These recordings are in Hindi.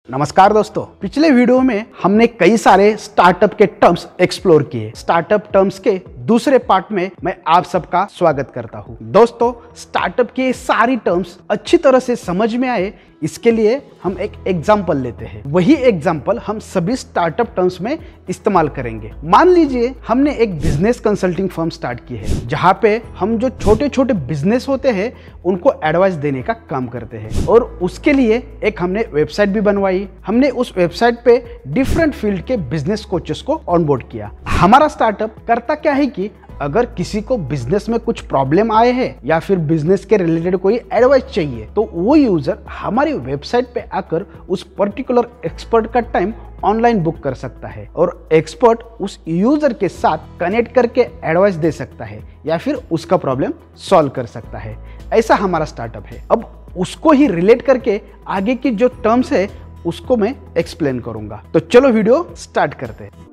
नमस्कार दोस्तों, पिछले वीडियो में हमने कई सारे स्टार्टअप के टर्म्स एक्सप्लोर किए। स्टार्टअप टर्म्स के दूसरे पार्ट में मैं आप सबका स्वागत करता हूं। दोस्तों, स्टार्टअप की सारी टर्म्स अच्छी तरह से समझ में आए, इसके लिए हम एक एग्जाम्पल लेते हैं। वही एग्जाम्पल हम सभी स्टार्टअप टर्म्स में इस्तेमाल करेंगे। मान लीजिए हमने एक बिजनेस कंसल्टिंग फर्म स्टार्ट की है, जहां पे हम जो छोटे छोटे बिजनेस होते हैं उनको एडवाइस देने का काम करते हैं, और उसके लिए एक हमने वेबसाइट भी बनवाई। हमने उस वेबसाइट पे डिफरेंट फील्ड के बिजनेस कोचेस को ऑनबोर्ड किया। हमारा स्टार्टअप करता क्या है कि अगर किसी को बिजनेस में कुछ प्रॉब्लम आए हैं या फिर बिजनेस के रिलेटेड कोई एडवाइस चाहिए, तो वो यूजर हमारी वेबसाइट पे आकर उस पर्टिकुलर एक्सपर्ट का टाइम ऑनलाइन बुक कर सकता है, और एक्सपर्ट उस यूजर के साथ कनेक्ट करके एडवाइस दे सकता है या फिर उसका प्रॉब्लम सॉल्व कर सकता है। ऐसा हमारा स्टार्टअप है। अब उसको ही रिलेट करके आगे की जो टर्म्स है उसको मैं एक्सप्लेन करूंगा। तो चलो वीडियो स्टार्ट करते हैं।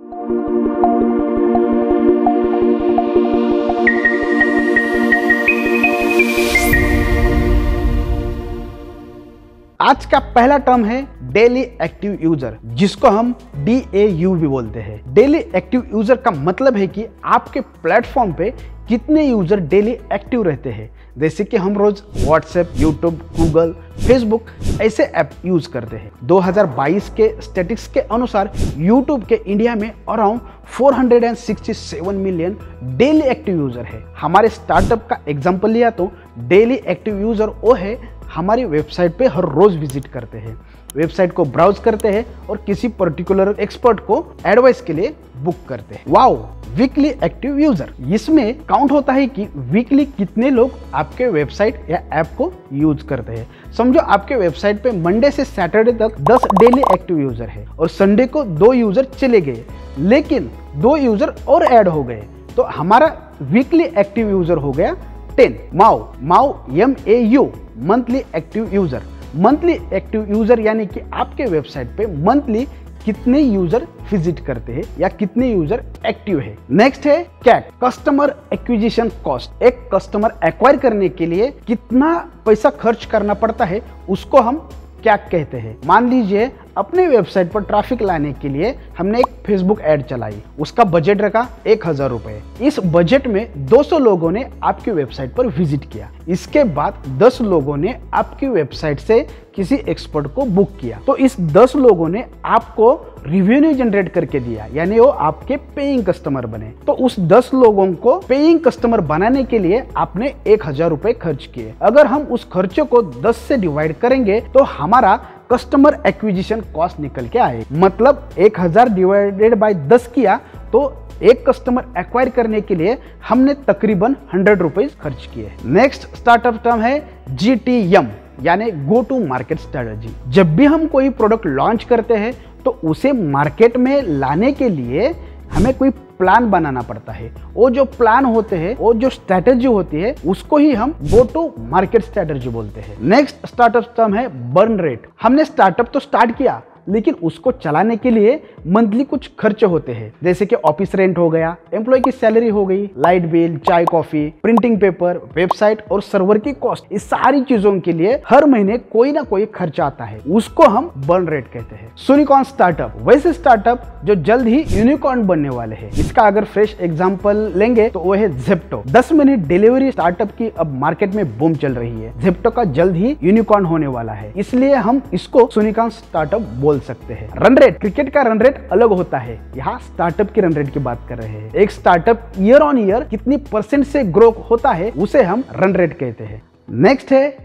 आज का पहला टर्म है डेली एक्टिव यूजर, जिसको हम DAU भी बोलते हैं। डेली एक्टिव यूजर का मतलब है कि आपके प्लेटफॉर्म पे कितने यूजर डेली एक्टिव रहते हैं। जैसे कि हम रोज व्हाट्सएप, यूट्यूब, गूगल, फेसबुक ऐसे ऐप यूज करते हैं। 2022 के स्टैटिस्टिक्स के अनुसार यूट्यूब के इंडिया में around 467 million daily active user है। हमारे स्टार्टअप का एग्जांपल लिया तो डेली एक्टिव यूजर वो है हमारी वेबसाइट पे हर रोज विजिट करते हैं, वेबसाइट को ब्राउज करते हैं और किसी पर्टिकुलर एक्सपर्ट को एडवाइस के लिए बुक करते हैं। वाओ, वीकली एक्टिव यूजर, इसमें काउंट होता है कि वीकली कितने लोग आपके वेबसाइट या ऐप को यूज करते हैं। समझो आपके वेबसाइट पे मंडे से सैटरडे तक 10 डेली एक्टिव यूजर है और संडे को 2 यूजर चले गए, लेकिन 2 यूजर और ऐड हो गए, तो हमारा वीकली एक्टिव यूजर हो गया 10। माउ MAU, monthly active user. Monthly active user यानी कि आपके वेबसाइट पे मंथली कितने यूजर विजिट करते हैं या कितने यूजर एक्टिव है। नेक्स्ट है कैक, कस्टमर एक्विजिशन कॉस्ट। एक कस्टमर एक्वायर करने के लिए कितना पैसा खर्च करना पड़ता है उसको हम कैक कहते हैं। मान लीजिए अपने वेबसाइट पर ट्रैफिक लाने के लिए हमने एक फेसबुक ऐड चलाई, उसका बजट रखा 1000 रुपए। इस बजट में 200 लोगों ने आपकी वेबसाइट पर विजिट किया। इसके बाद 10 लोगों ने आपकी वेबसाइट से किसी एक्सपर्ट को बुक किया, तो इस 10 लोगों ने आपको रिवेन्यू जनरेट करके दिया, यानी वो आपके पेइंग कस्टमर बने। तो उस 10 लोगों को पेइंग कस्टमर बनाने के लिए आपने 1000 रुपए खर्च किए। अगर हम उस खर्चे को 10 से डिवाइड करेंगे तो हमारा कस्टमर एक्विजिशन कॉस्ट निकल के आए। मतलब 1000 डिवाइडेड बाय 10 किया तो एक कस्टमर एक्वायर करने के लिए हमने तकरीबन 100 रुपीज खर्च किए। नेक्स्ट स्टार्टअप टर्म है GTM, यानी गो टू मार्केट स्ट्रेटजी। जब भी हम कोई प्रोडक्ट लॉन्च करते हैं तो उसे मार्केट में लाने के लिए हमें कोई प्लान बनाना पड़ता है। वो जो प्लान होते हैं, वो जो स्ट्रेटेजी होती है, उसको ही हम गो टू मार्केट स्ट्रेटेजी बोलते हैं। नेक्स्ट स्टार्टअप टर्म है बर्न रेट। हमने स्टार्टअप तो स्टार्ट किया, लेकिन उसको चलाने के लिए मंथली कुछ खर्चे होते हैं, जैसे कि ऑफिस रेंट हो गया, एम्प्लॉय की सैलरी हो गई, लाइट बिल, चाय कॉफी, प्रिंटिंग पेपर, वेबसाइट और सर्वर की कॉस्ट। इस सारी चीजों के लिए हर महीने कोई ना कोई खर्चा आता है, उसको हम बर्न रेट कहते हैं। यूनिकॉर्न स्टार्टअप, वैसे स्टार्टअप जो जल्द ही यूनिकॉर्न बनने वाले हैं। इसका अगर फ्रेश एग्जांपल लेंगे तो वो है जेप्टो। 10 मिनट डिलीवरी स्टार्टअप की अब मार्केट में बूम चल रही है। जेप्टो का जल्द ही यूनिकॉर्न होने वाला है, इसलिए हम इसको यूनिकॉर्न स्टार्टअप बोल सकते हैं। रन रेट, क्रिकेट का रन रेट अलग होता है, यहाँ स्टार्टअप की रन रेट की बात कर रहे हैं। एक स्टार्टअप ईयर ऑन ईयर कितनी % से ग्रो होता है उसे हम रन रेट कहते हैं। नेक्स्ट है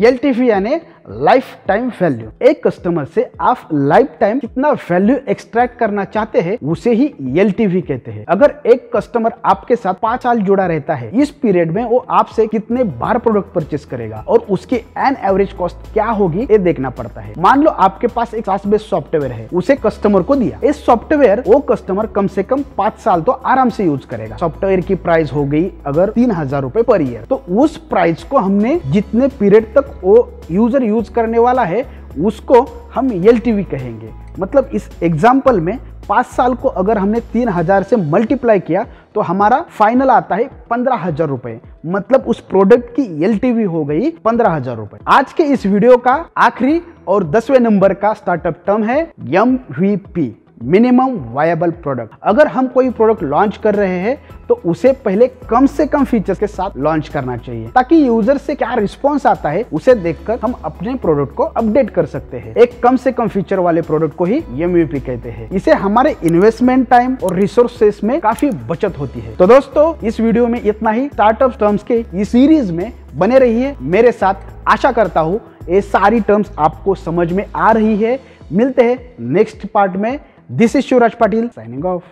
LTV यानी लाइफ टाइम वैल्यू। एक कस्टमर से आप लाइफ टाइम कितना वैल्यू एक्सट्रैक्ट करना चाहते हैं उसे ही LTV कहते हैं। अगर एक कस्टमर आपके साथ 5 साल जुड़ा रहता है, इस पीरियड में वो आपसे कितने बार प्रोडक्ट परचेस करेगा और उसकी एन एवरेज कॉस्ट क्या होगी ये देखना पड़ता है। मान लो आपके पास एक SaaS बेस्ड सॉफ्टवेयर है, उसे कस्टमर को दिया। इस सॉफ्टवेयर वो कस्टमर कम से कम 5 साल तो आराम से यूज करेगा। सॉफ्टवेयर की प्राइस हो गई अगर 3000 रुपए पर ईयर, तो उस प्राइस को हमने जितने पीरियड तक वो यूज करने वाला है उसको हम LTV कहेंगे। मतलब इस एग्जाम्पल में 5 साल को अगर हमने 3000 से मल्टीप्लाई किया तो हमारा फाइनल आता है 15,000 रुपए। मतलब उस प्रोडक्ट की एलटीवी हो गई 15,000 रुपए। आज के इस वीडियो का आखिरी और 10वें नंबर का स्टार्टअप टर्म है MVP, मिनिमम वायबल प्रोडक्ट। अगर हम कोई प्रोडक्ट लॉन्च कर रहे हैं तो उसे पहले कम से कम फीचर्स के साथ लॉन्च करना चाहिए, ताकि यूजर से क्या रिस्पॉन्स आता है उसे देखकर हम अपने प्रोडक्ट को अपडेट कर सकते हैं। एक कम से कम फीचर वाले प्रोडक्ट को ही MVP कहते हैं। इसे हमारे इन्वेस्टमेंट टाइम और रिसोर्सेस में काफी बचत होती है। तो दोस्तों, इस वीडियो में इतना ही। स्टार्टअप टर्म्स के इस सीरीज में बने रहिए मेरे साथ। आशा करता हूँ ये सारी टर्म्स आपको समझ में आ रही है। मिलते हैं नेक्स्ट पार्ट में। This is Shivraj Patil signing off.